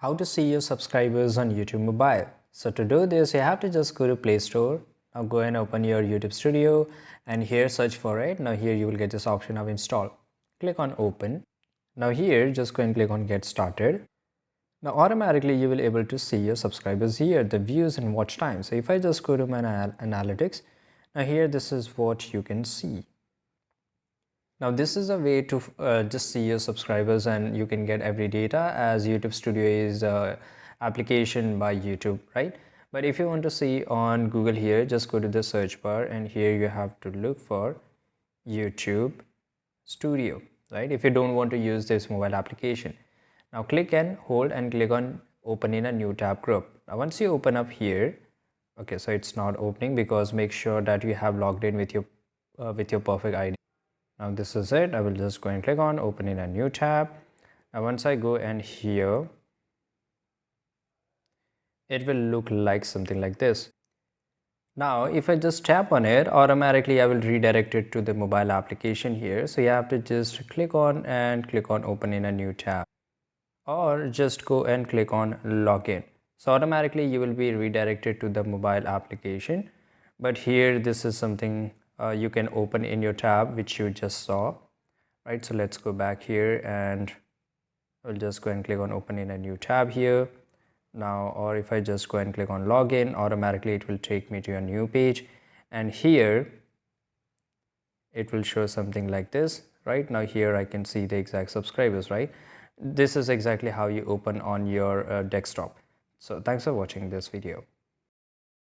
How to see your subscribers on YouTube mobile. So to do this, you have to just go to Play Store. Now go and open your YouTube Studio and here search for it. Now here you will get this option of install. Click on open. Now here just go and click on get started. Now automatically you will able to see your subscribers here, the views and watch time. So if I just go to my analytics, now here this is what you can see. Now this is a way to just see your subscribers and you can get every data as YouTube Studio is a application by YouTube, right? But if you want to see on Google here, just go to the search bar and here you have to look for YouTube Studio, right? If you don't want to use this mobile application. Now click and hold and click on open in a new tab group. Now once you open up here, okay, so it's not opening because make sure that you have logged in with your perfect ID. Now this is it. I will just go and click on open in a new tab. Now once I go and here, it will look like something like this. Now if I just tap on it, automatically I will redirect it to the mobile application here. So you have to just click on open in a new tab or just go and click on login. So automatically you will be redirected to the mobile application. But here this is something you can open in your tab which you just saw, right? So let's go back here and I'll just go and click on open in a new tab here now, or if I just go and click on login, automatically it will take me to a new page and here it will show something like this. Right now here I can see the exact subscribers, right? This is exactly how you open on your desktop. So thanks for watching this video.